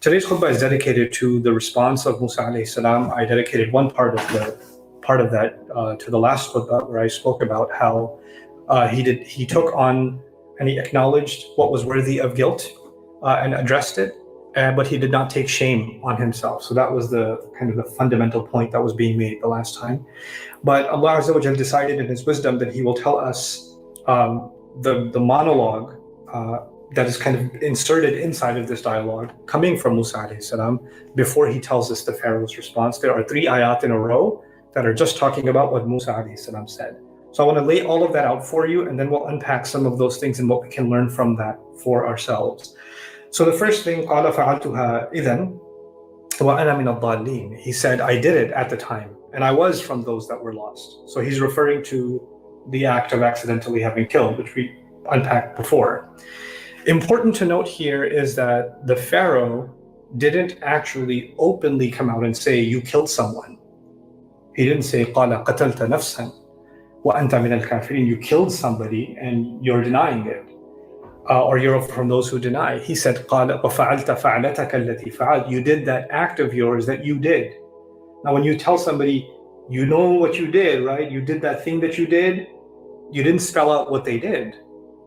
Today's khutbah is dedicated to the response of Musa alayhi salam. I dedicated one part of that to the last khutbah, where I spoke about how he took on and he acknowledged what was worthy of guilt and addressed it, but he did not take shame on himself. So that was the kind of the fundamental point that was being made the last time. But Allah Azza wa Jal decided in His wisdom that He will tell us the monologue that is kind of inserted inside of this dialogue coming from Musa alayhi salam before he tells us the Pharaoh's response. There are 3 ayat in a row that are just talking about what Musa alayhi salam said. So I want to lay all of that out for you, and then we'll unpack some of those things and what we can learn from that for ourselves. So the first thing, قَالَ فَعَلْتُهَا إِذًا وَأَنَا مِنَ الضَّالِّينَ. He said, I did it at the time, and I was from those that were lost. So he's referring to the act of accidentally having killed, which we unpacked before. Important to note here is that the Pharaoh didn't actually openly come out and say, you killed someone. He didn't say, قَالَ قَتَلْتَ نَفْسًا وَأَنْتَ مِنَ الْكَافِرِينَ. You killed somebody and you're denying it. Or you're from those who deny. He said, قَالَ وَفَعَلْتَ فَعْلَتَكَ الَّتِي فَعَلْتَ. You did that act of yours that you did. Now when you tell somebody, you know what you did, right? You did that thing that you did. You didn't spell out what they did,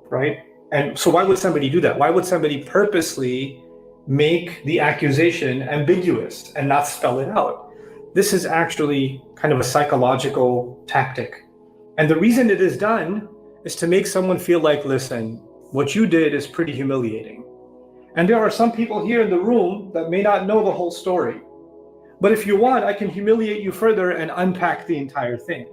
right? And so why would somebody do that? Why would somebody purposely make the accusation ambiguous and not spell it out? This is actually kind of a psychological tactic. And the reason it is done is to make someone feel like, listen, what you did is pretty humiliating. And there are some people here in the room that may not know the whole story. But if you want, I can humiliate you further and unpack the entire thing,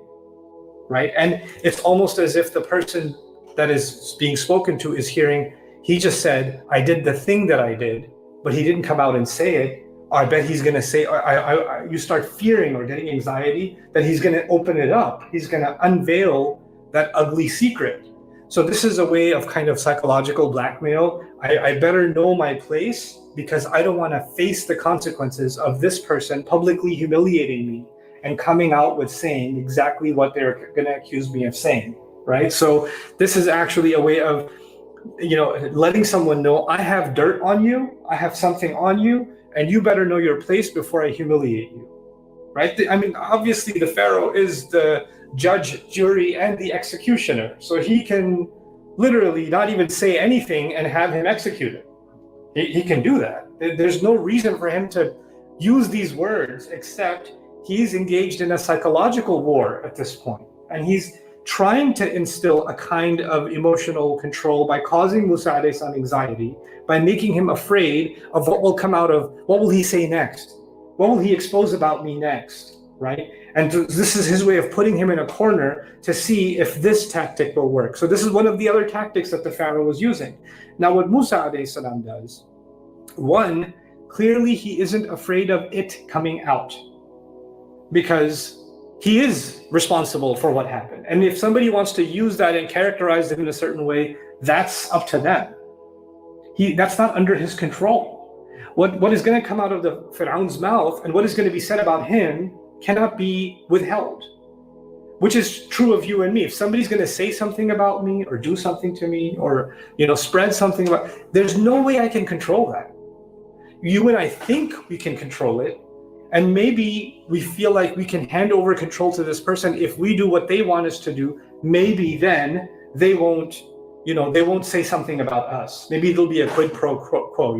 right? And it's almost as if the person that is being spoken to is hearing, he just said, I did the thing that I did, but he didn't come out and say it. I bet he's going to say, you start fearing or getting anxiety that he's going to open it up. He's going to unveil that ugly secret. So this is a way of kind of psychological blackmail. I better know my place because I don't want to face the consequences of this person publicly humiliating me and coming out with saying exactly what they're going to accuse me of saying, right? So this is actually a way of, letting someone know, I have dirt on you, I have something on you, and you better know your place before I humiliate you, right? I mean, obviously the Pharaoh is the judge, jury, and the executioner. So he can literally not even say anything and have him executed. He can do that. There's no reason for him to use these words, except he's engaged in a psychological war at this point. And he's trying to instill a kind of emotional control by causing Musa alayhi salam anxiety, by making him afraid of what will come out of, what will he say next? What will he expose about me next, right? And this is his way of putting him in a corner to see if this tactic will work. So this is one of the other tactics that the Pharaoh was using. Now what Musa alayhi salam does, one, clearly he isn't afraid of it coming out because he is responsible for what happened. And if somebody wants to use that and characterize him in a certain way, that's up to them. That's not under his control. What is going to come out of the Pharaoh's mouth and what is going to be said about him cannot be withheld, which is true of you and me. If somebody's going to say something about me or do something to me or spread something about, there's no way I can control that. You and I think we can control it, and maybe we feel like we can hand over control to this person if we do what they want us to do. Maybe then they won't say something about us. Maybe there'll be a quid pro quo,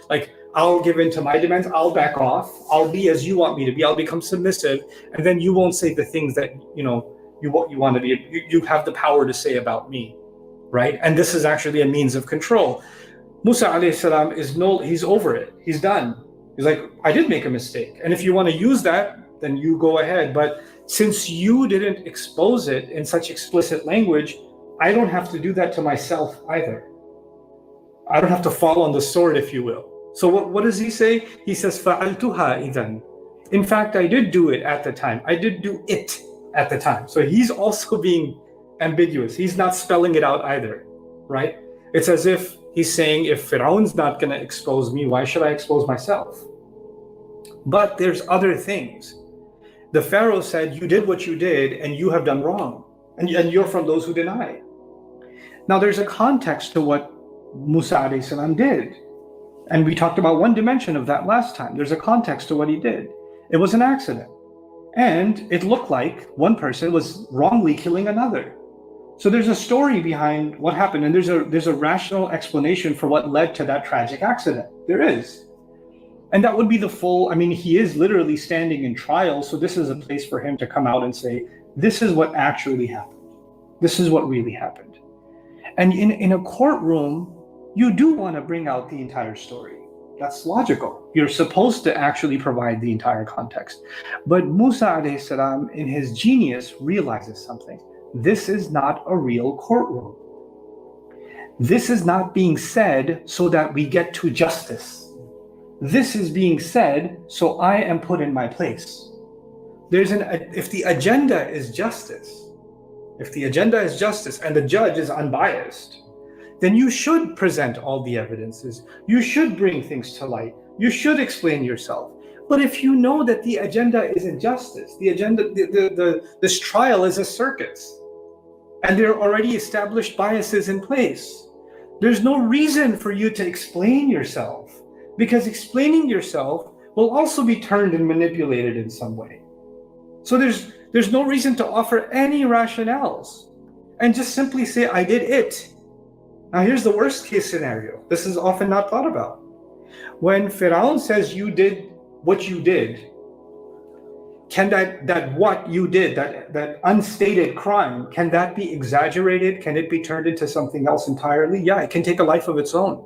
like I'll give in to my demands, I'll back off, I'll be as you want me to be, I'll become submissive, and then you won't say the things that you want to be, you have the power to say about me, right? And this is actually a means of control. Musa alayhi salam he's over it, he's done. He's like, I did make a mistake, and if you want to use that, then you go ahead. But since you didn't expose it in such explicit language, I don't have to do that to myself either. I don't have to fall on the sword, if you will. So what does he say? He says, فَعَلْتُهَا إِذًا. In fact, I did do it at the time. I did do it at the time. So he's also being ambiguous. He's not spelling it out either, right? It's as if he's saying, if Pharaoh's not going to expose me, why should I expose myself? But there's other things. The Pharaoh said, you did what you did and you have done wrong. And you're from those who deny. Now there's a context to what Musa alayhi salam did. And we talked about one dimension of that last time. There's a context to what he did. It was an accident. And it looked like one person was wrongly killing another. So there's a story behind what happened, and there's a rational explanation for what led to that tragic accident. There is. And that would be the full, I mean, he is literally standing in trial, so this is a place for him to come out and say, this is what actually happened. This is what really happened. And in a courtroom, you do want to bring out the entire story. That's logical. You're supposed to actually provide the entire context. But Musa alayhi salam, in his genius, realizes something. This is not a real courtroom. This is not being said so that we get to justice. This is being said so I am put in my place. If the agenda is justice, and the judge is unbiased, then you should present all the evidences. You should bring things to light. You should explain yourself. But if you know that the agenda isn't justice, this trial is a circus, and there are already established biases in place, there's no reason for you to explain yourself, because explaining yourself will also be turned and manipulated in some way. So there's no reason to offer any rationales and just simply say, I did it. Now here's the worst case scenario. This is often not thought about. When Pharaoh says you did what you did, can that what you did, that unstated crime, can that be exaggerated? Can it be turned into something else entirely? Yeah, it can take a life of its own,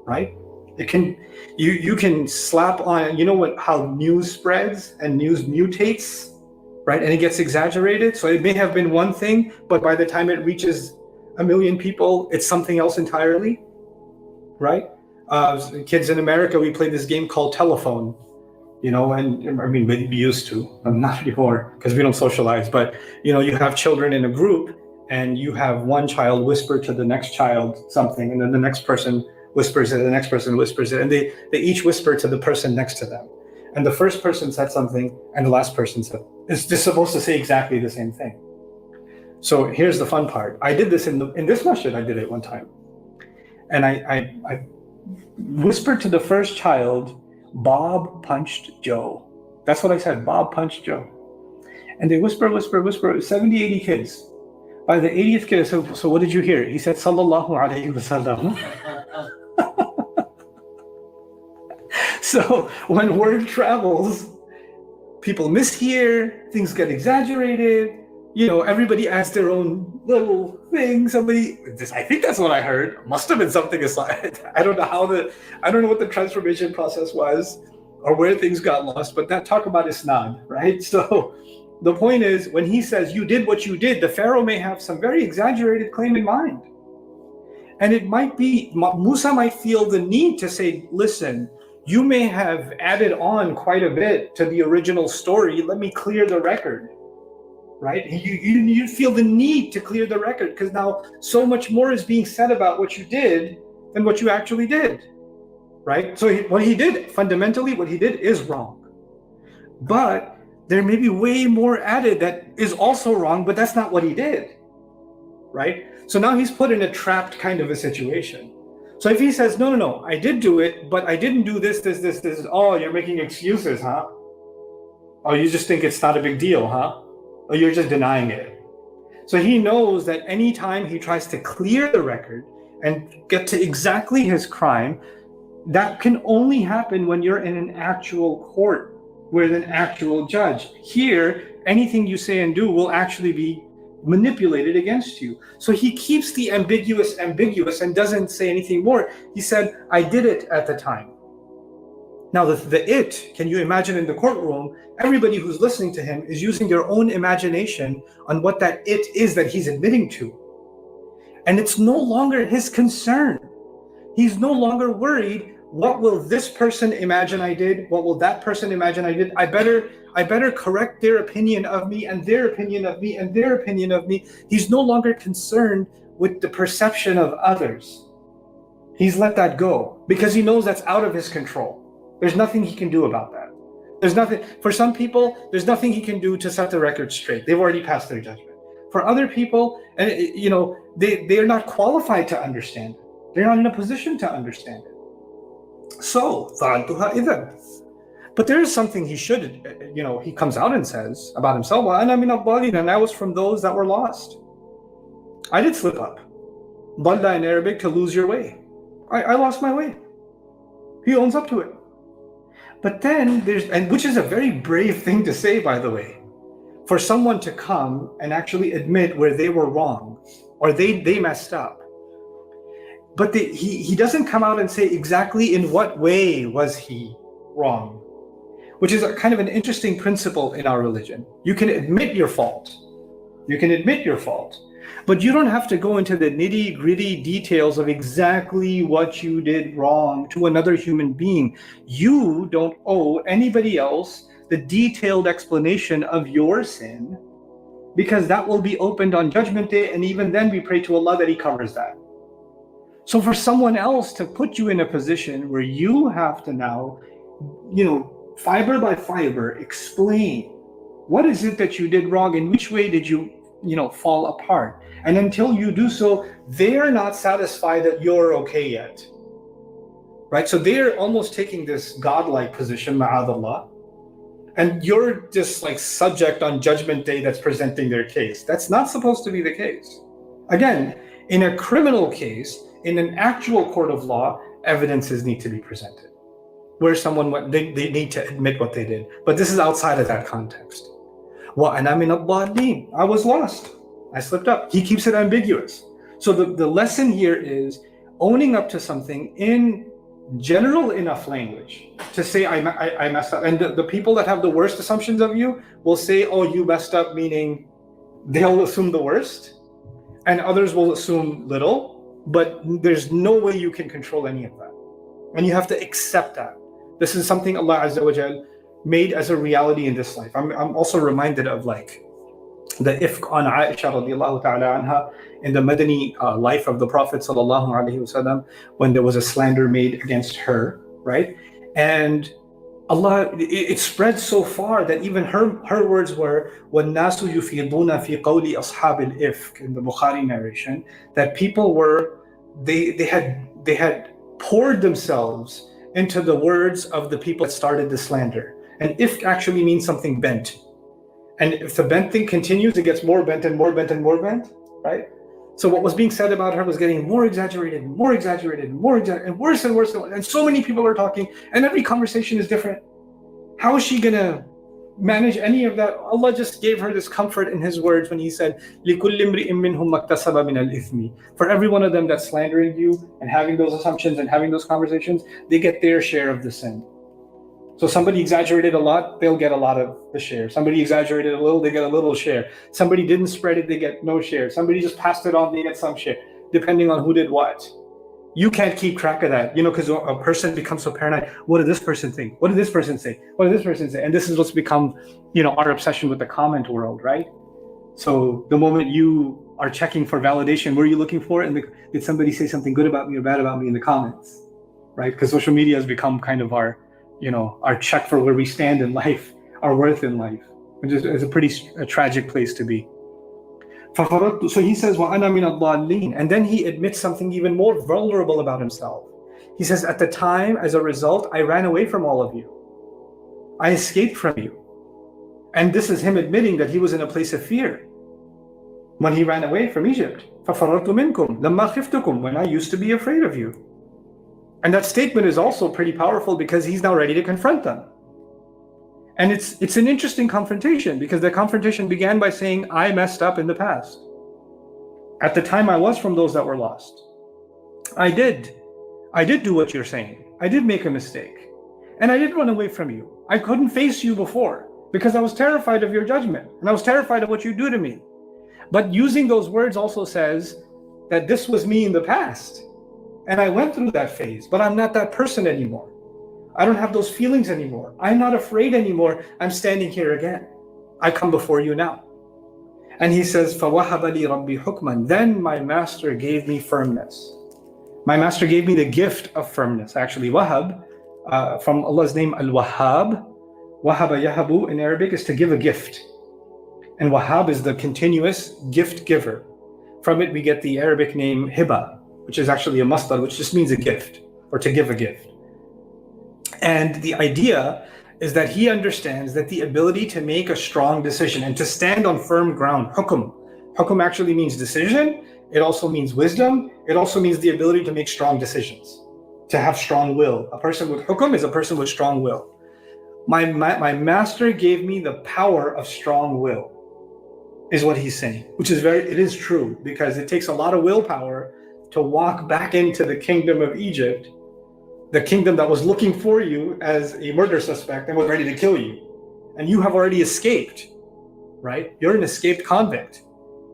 right? It can, you can slap on, how news spreads and news mutates, right? And it gets exaggerated. So it may have been one thing, but by the time it reaches 1 million people, it's something else entirely, right? Kids in America, we play this game called Telephone, and I mean, we used to, not anymore because we don't socialize, but you have children in a group and you have one child whisper to the next child something, and then the next person whispers it, the next person whispers it, and they each whisper to the person next to them. And the first person said something and the last person said, it's just supposed to say exactly the same thing. So here's the fun part. I did this in this masjid. I did it one time. And I whispered to the first child, Bob punched Joe. That's what I said, Bob punched Joe. And they whisper, 70, 80 kids. By the 80th kid, I said, so what did you hear? He said, Sallallahu Alaihi Wasallam. So when word travels, people mishear, things get exaggerated, everybody adds their own little thing. I think that's what I heard. Must have been something aside. I don't know what the transformation process was or where things got lost, but talk about isnad, right? So the point is, when he says you did what you did, the Pharaoh may have some very exaggerated claim in mind. And it might be, Musa might feel the need to say, listen, you may have added on quite a bit to the original story. Let me clear the record, right? You feel the need to clear the record because now so much more is being said about what you did than what you actually did, right? So what he did is wrong. But there may be way more added that is also wrong, but that's not what he did, right? So now he's put in a trapped kind of a situation. So if he says, no, I did do it, but I didn't do this, oh, you're making excuses, huh? Oh, you just think it's not a big deal, huh? Or you're just denying it. So he knows that anytime he tries to clear the record and get to exactly his crime, that can only happen when you're in an actual court with an actual judge. Here, anything you say and do will actually be manipulated against you. So he keeps the ambiguous and doesn't say anything more. He said, I did it at the time. Now can you imagine in the courtroom, everybody who's listening to him is using their own imagination on what that it is that he's admitting to. And it's no longer his concern. He's no longer worried, what will this person imagine I did? What will that person imagine I did? I better correct their opinion of me and their opinion of me and their opinion of me. He's no longer concerned with the perception of others. He's let that go because he knows that's out of his control. There's nothing he can do about that. For some people, there's nothing he can do to set the record straight. They've already passed their judgment. For other people, they're not qualified to understand it. They're not in a position to understand it. So, فَعَلْتُهَا إِذًا. But there is something he should, he comes out and says about himself, وَأَنَا مِنَ الضَّالِينَ, and I was from those that were lost. I did slip up. Dalla in Arabic, to lose your way. I lost my way. He owns up to it. But then and which is a very brave thing to say, by the way, for someone to come and actually admit where they were wrong or they messed up. But he doesn't come out and say exactly in what way was he wrong, which is a kind of an interesting principle in our religion. You can admit your fault. You can admit your fault, but you don't have to go into the nitty-gritty details of exactly what you did wrong to another human being. You don't owe anybody else the detailed explanation of your sin, because that will be opened on Judgment Day, and even then we pray to Allah that He covers that. So for someone else to put you in a position where you have to now, fiber by fiber, explain what is it that you did wrong, in which way did you fall apart. And until you do so, they're not satisfied that you're okay yet. Right? So they're almost taking this godlike position, ma'adallah, and you're just like subject on Judgment Day that's presenting their case. That's not supposed to be the case. Again, in a criminal case, in an actual court of law, evidences need to be presented, where someone they need to admit what they did. But this is outside of that context. وَأَنَا مِنَ الضَّالِينَ, I was lost. I slipped up. He keeps it ambiguous. So the lesson here is owning up to something in general enough language to say, I messed up. And the people that have the worst assumptions of you will say, oh, you messed up, meaning they'll assume the worst, and others will assume little. But there's no way you can control any of that. And you have to accept that. This is something Allah Azza wa Jal made as a reality in this life. I'm also reminded of the ifk on Aisha radiallahu ta'ala anha in the Madani life of the Prophet sallallahu alaihi wasallam, when there was a slander made against her, right? And Allah, it spread so far that even her words were, وَالنَّاسُ يُفِيضُونَ فِي قَوْلِ أَصْحَابِ الْإِفْكِ, in the Bukhari narration, that people they had poured themselves into the words of the people that started the slander. And ifk actually means something bent. And if the bent thing continues, it gets more bent and more bent and more bent, right? So what was being said about her was getting more exaggerated, and worse and worse. And so many people are talking, and every conversation is different. How is she going to manage any of that? Allah just gave her this comfort in His words when He said, لِكُلِّ امْرِئٍ مِّنْهُمْ مَكْتَسَبَ مِنَ الْإِثْمِ. For every one of them that's slandering you and having those assumptions and having those conversations, they get their share of the sin. So somebody exaggerated a lot, they'll get a lot of the share. Somebody exaggerated a little, they get a little share. Somebody didn't spread it, they get no share. Somebody just passed it on, they get some share, depending on who did what. You can't keep track of that, because a person becomes so paranoid. What did this person think? What did this person say? What did this person say? And this is what's become, our obsession with the comment world, right? So the moment you are checking for validation, what are you looking for? And did somebody say something good about me or bad about me in the comments, right? Because social media has become kind of our check for where we stand in life, our worth in life, which is a pretty tragic place to be. So he says, وَأَنَا مِنَ الضَّالِّينَ, and then he admits something even more vulnerable about himself. He says, at the time, as a result, I ran away from all of you. I escaped from you. And this is him admitting that he was in a place of fear when he ran away from Egypt. فَفَرَرْتُ مِنْكُمْ لَمَّا خِفْتُكُمْ, when I used to be afraid of you. And that statement is also pretty powerful because he's now ready to confront them. And it's an interesting confrontation, because the confrontation began by saying, I messed up in the past. At the time, I was from those that were lost. I did do what you're saying. I did make a mistake. And I did run away from you. I couldn't face you before because I was terrified of your judgment. And I was terrified of what you do to me. But using those words also says that this was me in the past. And I went through that phase, but I'm not that person anymore. I don't have those feelings anymore. I'm not afraid anymore. I'm standing here again. I come before you now. And he says, فَوَهَبَ لِي رَبِّي حُكْمًا, then my master gave me firmness. My master gave me the gift of firmness. Actually, wahab, from Allah's name, al-wahhab. Wahaba yahabu in Arabic is to give a gift. And wahhab is the continuous gift giver. From it we get the Arabic name hiba, which is actually a masdar, which just means a gift, or to give a gift. And the idea is that he understands that the ability to make a strong decision and to stand on firm ground, hukum actually means decision. It also means wisdom. It also means the ability to make strong decisions, to have strong will. A person with hukum is a person with strong will. My master gave me the power of strong will, is what he's saying, which is it is true, because it takes a lot of willpower to walk back into the kingdom of Egypt, the kingdom that was looking for you as a murder suspect and was ready to kill you. And you have already escaped, right? You're an escaped convict.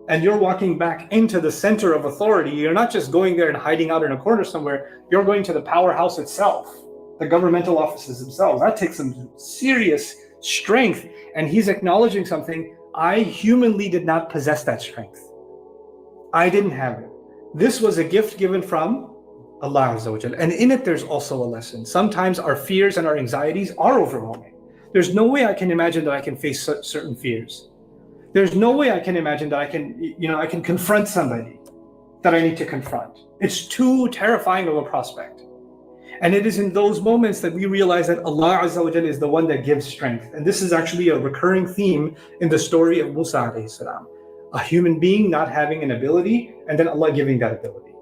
And you're walking back into the center of authority. You're not just going there and hiding out in a corner somewhere. You're going to the powerhouse itself, the governmental offices themselves. That takes some serious strength. And he's acknowledging something. I humanly did not possess that strength. I didn't have it. This was a gift given from Allah Azza wa Jal. And in it, there's also a lesson. Sometimes our fears and our anxieties are overwhelming. There's no way I can imagine that I can face certain fears. There's no way I can imagine that I can confront somebody that I need to confront. It's too terrifying of a prospect. And it is in those moments that we realize that Allah Azza wa Jal is the one that gives strength. And this is actually a recurring theme in the story of Musa alayhi salam. A human being not having an ability and then Allah giving that ability.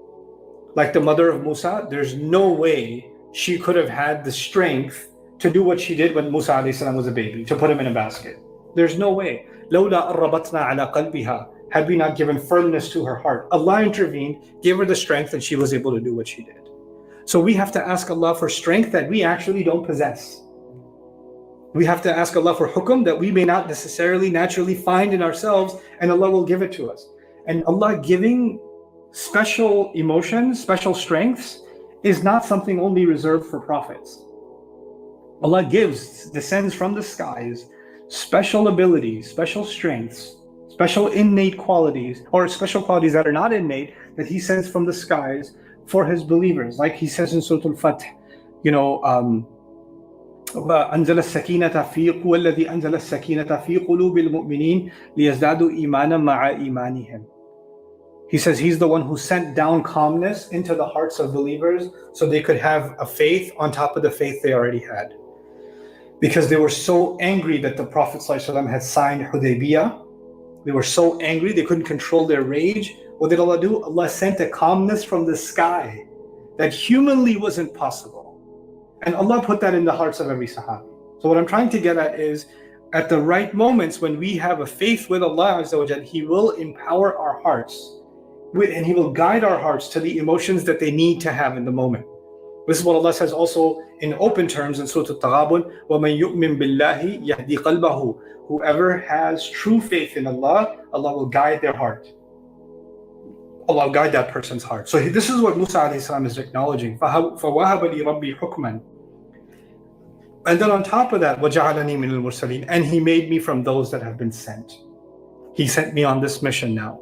Like the mother of Musa, there's no way she could have had the strength to do what she did when Musa alayhi salam was a baby, to put him in a basket. There's no way. لَوْلَا أَرَّبَطْنَا عَلَى قَلْبِهَا, had we not given firmness to her heart. Allah intervened, gave her the strength, and she was able to do what she did. So we have to ask Allah for strength that we actually don't possess. We have to ask Allah for hukum that we may not necessarily naturally find in ourselves, and Allah will give it to us. And Allah giving special emotions, special strengths, is not something only reserved for prophets. Allah descends from the skies, special abilities, special strengths, special innate qualities, or special qualities that are not innate, that He sends from the skies for His believers. Like He says in Surah Al-Fath, أنزل السكينة في والذي أنزل السكينة في قلوب المؤمنين ليزدادوا إيمانا مع إيمانهم. He says He's the one who sent down calmness into the hearts of believers so they could have a faith on top of the faith they already had. Because they were so angry that the Prophet ﷺ had signed Hudaybiyah. They were so angry they couldn't control their rage. What did Allah do? Allah sent a calmness from the sky that humanly wasn't possible. And Allah put that in the hearts of every Sahabi. So what I'm trying to get at is, at the right moments when we have a faith with Allah Azza wa Jal, He will empower our hearts and He will guide our hearts to the emotions that they need to have in the moment. This is what Allah says also in open terms in Surah Al-Taghabun, وَمَنْ يُؤْمِن بِاللَّهِ يَهْدِي قَلْبَهُ. Whoever has true faith in Allah, Allah will guide their heart. Allah will guide that person's heart. So this is what Musa alayhi salam is acknowledging. فَوَهَبَ لِي رَبِّي حُكْمًا. And then on top of that, وَجَعَلَنِي مِنَ الْمُرْسَلِينَ. And He made me from those that have been sent. He sent me on this mission now.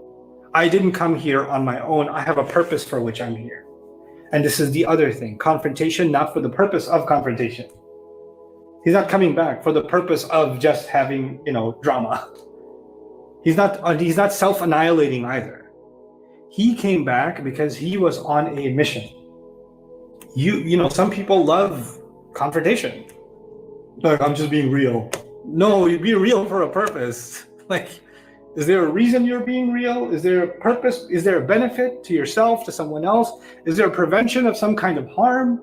I didn't come here on my own. I have a purpose for which I'm here. And this is the other thing. Confrontation, not for the purpose of confrontation. He's not coming back for the purpose of just having, drama. He's not self-annihilating either. He came back because He was on a mission. Some people love confrontation. Like, I'm just being real. No, you be real for a purpose. Like, is there a reason you're being real? Is there a purpose? Is there a benefit to yourself, to someone else? Is there a prevention of some kind of harm?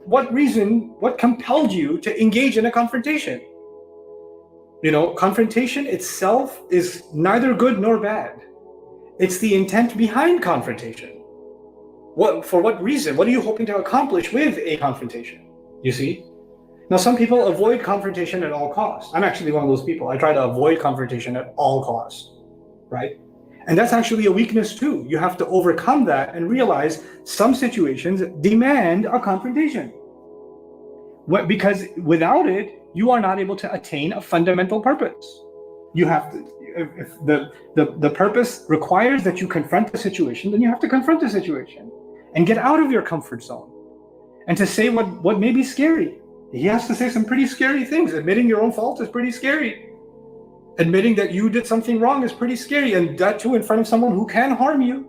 What reason, what compelled you to engage in a confrontation? Confrontation itself is neither good nor bad. It's the intent behind confrontation. For what reason? What are you hoping to accomplish with a confrontation? You see? Now, some people avoid confrontation at all costs. I'm actually one of those people. I try to avoid confrontation at all costs, right? And that's actually a weakness too. You have to overcome that and realize some situations demand a confrontation. Because without it, you are not able to attain a fundamental purpose. You have to, if the purpose requires that you confront the situation, then you have to confront the situation and get out of your comfort zone. And to say what may be scary. He has to say some pretty scary things. Admitting your own fault is pretty scary. Admitting that you did something wrong is pretty scary, and that too in front of someone who can harm you.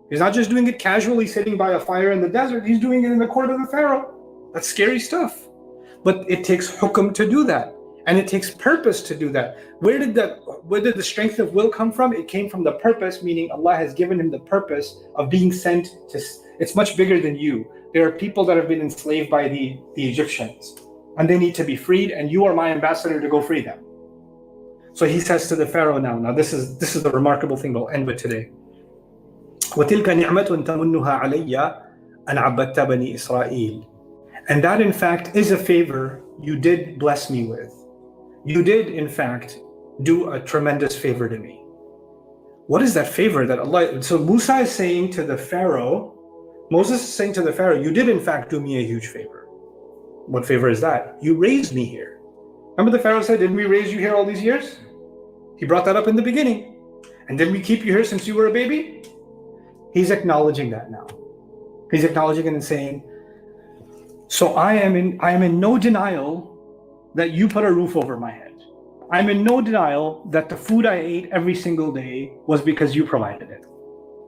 He's not just doing it casually sitting by a fire in the desert. He's doing it in the court of the Pharaoh. That's scary stuff. But it takes hukm to do that. And it takes purpose to do that. Where did the strength of will come from? It came from the purpose, meaning Allah has given him the purpose of being sent to. It's much bigger than you. There are people that have been enslaved by the Egyptians, and they need to be freed, and you are my ambassador to go free them. So he says to the Pharaoh now. Now this is the remarkable thing we'll end with today. وَتِلْكَ نِعْمَةٌ تَمُنُّهَا عَلَيَّ أَنْ عَبَّدْتَ بَنِي إِسْرَائِيلَ. And that in fact is a favor you did bless me with. You did, in fact, do a tremendous favor to me. What is that favor that Allah... So Musa is saying to the Pharaoh, Moses is saying to the Pharaoh, you did, in fact, do me a huge favor. What favor is that? You raised me here. Remember the Pharaoh said, didn't we raise you here all these years? He brought that up in the beginning. And didn't we keep you here since you were a baby? He's acknowledging that now. He's acknowledging it and saying, so I am in no denial that you put a roof over my head. I'm in no denial that the food I ate every single day was because you provided it.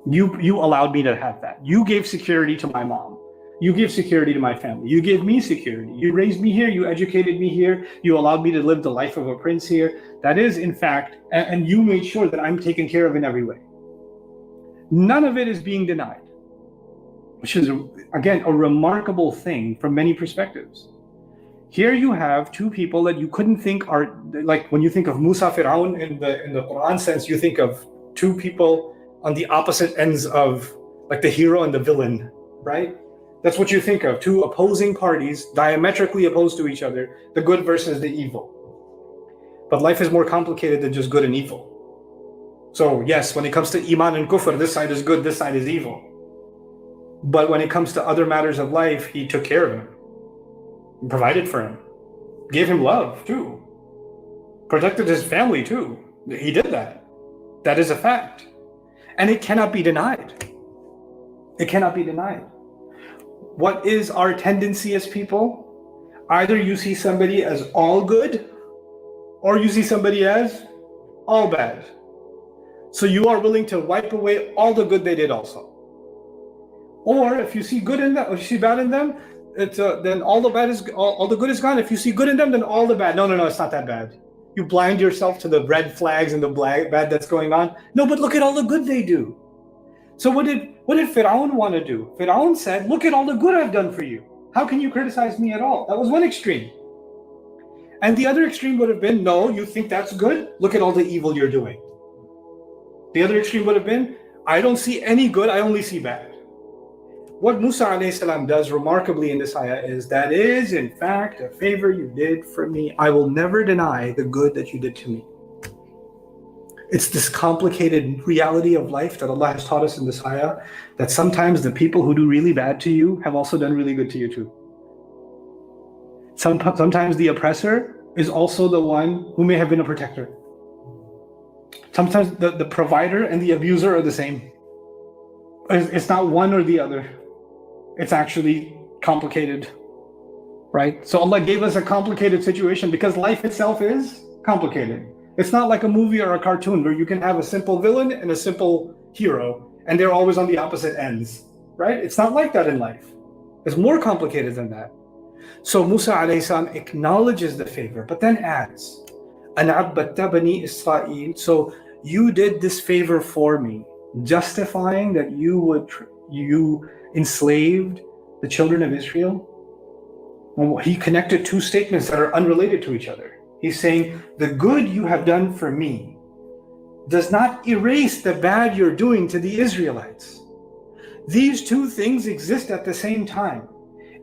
You allowed me to have that. You gave security to my mom. You gave security to my family. You gave me security. You raised me here. You educated me here. You allowed me to live the life of a prince here. That is, in fact, and you made sure that I'm taken care of in every way. None of it is being denied, which is, again, a remarkable thing from many perspectives. Here you have two people that you couldn't think are, like when you think of Musa, Pharaoh in the Quran sense, you think of two people on the opposite ends of, like the hero and the villain, right? That's what you think of, two opposing parties, diametrically opposed to each other, the good versus the evil. But life is more complicated than just good and evil. So yes, when it comes to Iman and Kufr, this side is good, this side is evil. But when it comes to other matters of life, he took care of him, provided for him, gave him love too, protected his family too. He did that. That is a fact. And it cannot be denied. It cannot be denied. What is our tendency as people? Either you see somebody as all good, or you see somebody as all bad. So you are willing to wipe away all the good they did also. Or if you see good in them, or you see bad in them, then all the bad is all the good is gone. If you see good in them, then all the bad. No, it's not that bad. You blind yourself to the red flags and the bad that's going on. No, but look at all the good they do. So what did Pharaoh want to do? Pharaoh said, look at all the good I've done for you. How can you criticize me at all? That was one extreme. And the other extreme would have been, no, you think that's good? Look at all the evil you're doing. The other extreme would have been, I don't see any good, I only see bad. What Musa alayhi salam does remarkably in this ayah is, that is in fact a favor you did for me. I will never deny the good that you did to me. It's this complicated reality of life that Allah has taught us in this ayah, that sometimes the people who do really bad to you have also done really good to you too. Sometimes the oppressor is also the one who may have been a protector. Sometimes the provider and the abuser are the same. It's not one or the other. It's actually complicated, right? So Allah gave us a complicated situation because life itself is complicated. It's not like a movie or a cartoon where you can have a simple villain and a simple hero and they're always on the opposite ends, right? It's not like that in life. It's more complicated than that. So Musa alayhi salam acknowledges the favor, but then adds, "An abbatta bani Israel." So you did this favor for me, justifying that you enslaved the children of Israel. Well, he connected two statements that are unrelated to each other. He's saying, the good you have done for me does not erase the bad you're doing to the Israelites. These two things exist at the same time.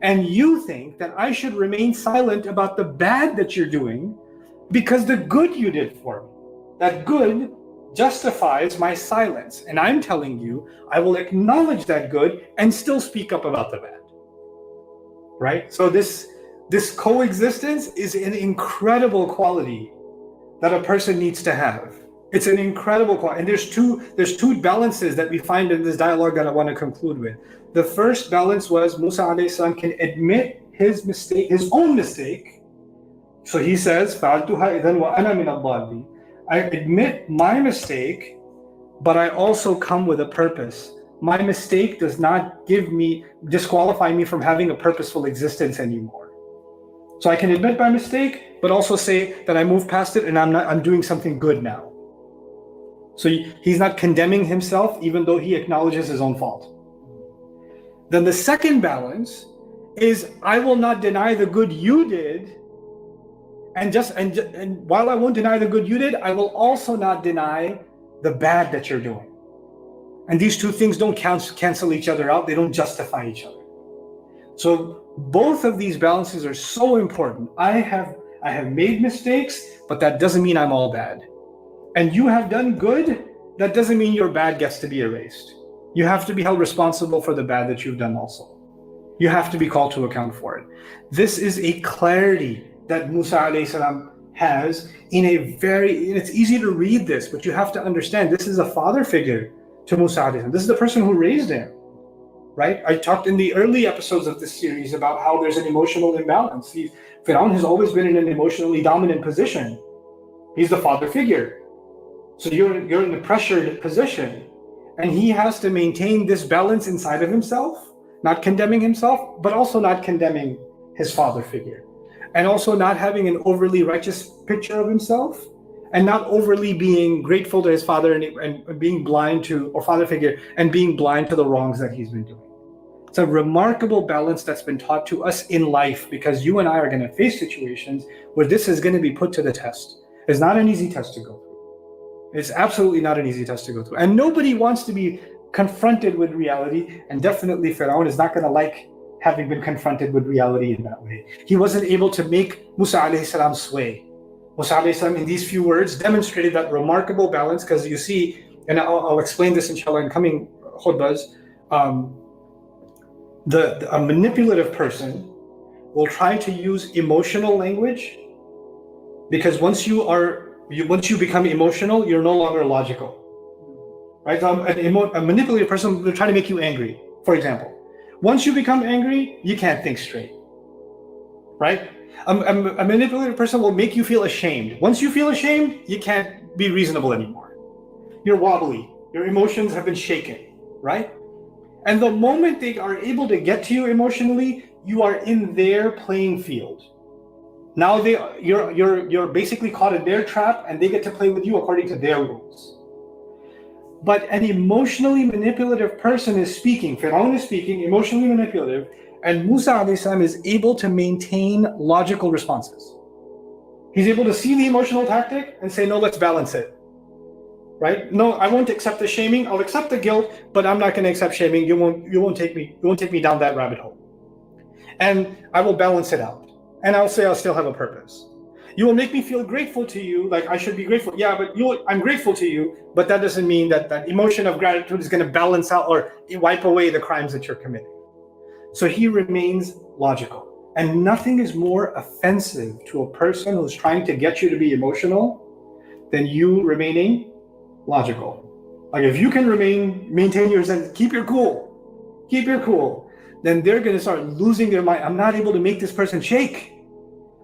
And you think that I should remain silent about the bad that you're doing because the good you did for me, that good justifies my silence. And I'm telling you, I will acknowledge that good and still speak up about the bad. Right? So this coexistence is an incredible quality that a person needs to have. It's an incredible quality. And there's two balances that we find in this dialogue that I want to conclude with. The first balance was Musa alayhi salam can admit his mistake, his own mistake. So he says, فَعَلْتُهَا إِذَنْ وَأَنَا مِنَ الضَّالِّينَ. I admit my mistake, but I also come with a purpose. My mistake does not disqualify me from having a purposeful existence anymore. So I can admit my mistake, but also say that I moved past it and I'm doing something good now. So he's not condemning himself, even though he acknowledges his own fault. Then the second balance is, I will not deny the good you did, and while I won't deny the good you did, I will also not deny the bad that you're doing. And these two things don't cancel each other out. They don't justify each other. So both of these balances are so important. I have made mistakes, but that doesn't mean I'm all bad. And you have done good, that doesn't mean your bad gets to be erased. You have to be held responsible for the bad that you've done also. You have to be called to account for it. This is a clarity that Musa alayhi salam has and it's easy to read this, but you have to understand this is a father figure to Musa alayhi salam. This is the person who raised him, right? I talked in the early episodes of this series about how there's an emotional imbalance. Pharaoh has always been in an emotionally dominant position. He's the father figure. So you're in a pressured position, and he has to maintain this balance inside of himself, not condemning himself, but also not condemning his father figure, and also not having an overly righteous picture of himself, and not overly being grateful to his father and being blind to, or father figure, and being blind to the wrongs that he's been doing. It's a remarkable balance that's been taught to us in life, because you and I are going to face situations where this is going to be put to the test. It's not an easy test to go through. It's absolutely not an easy test to go through. And nobody wants to be confronted with reality, and definitely Pharaoh is not going to like having been confronted with reality in that way. He wasn't able to make Musa alayhi salam sway. Musa alayhi salam, in these few words, demonstrated that remarkable balance, because you see, and I'll explain this inshallah in coming khutbahs, a manipulative person will try to use emotional language, because once you become emotional, you're no longer logical, right? A manipulative person will try to make you angry. For example, once you become angry, you can't think straight, right? A manipulative person will make you feel ashamed. Once you feel ashamed, you can't be reasonable anymore. You're wobbly. Your emotions have been shaken, right? And the moment they are able to get to you emotionally, you are in their playing field. Now you're basically caught in their trap, and they get to play with you according to their rules. But an emotionally manipulative person is speaking, Pharaoh is speaking, emotionally manipulative, and Musa alayhi salam is able to maintain logical responses. He's able to see the emotional tactic and say, no, let's balance it. Right? No, I won't accept the shaming. I'll accept the guilt, but I'm not going to accept shaming. You won't take me down that rabbit hole. And I will balance it out. And I'll say I'll still have a purpose. You will make me feel grateful to you, like I should be grateful. Yeah, but I'm grateful to you, but that doesn't mean that emotion of gratitude is going to balance out or wipe away the crimes that you're committing. So he remains logical. And nothing is more offensive to a person who's trying to get you to be emotional than you remaining logical. Like if you can maintain your sense, keep your cool, then they're going to start losing their mind. I'm not able to make this person shake.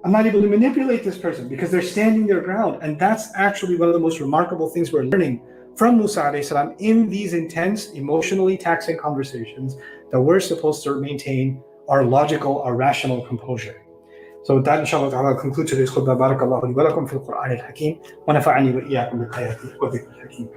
I'm not able to manipulate this person, because they're standing their ground. And that's actually one of the most remarkable things we're learning from Musa alayhi salam in these intense, emotionally taxing conversations, that we're supposed to maintain our logical, our rational composure. So with that, inshallah ta'ala, I'll conclude today's khutbah. Barakallahu li wa lakum fil Qur'an al-Hakim wa nafa'ani wa iyyakum bil ayati wa dhikr al-Hakim.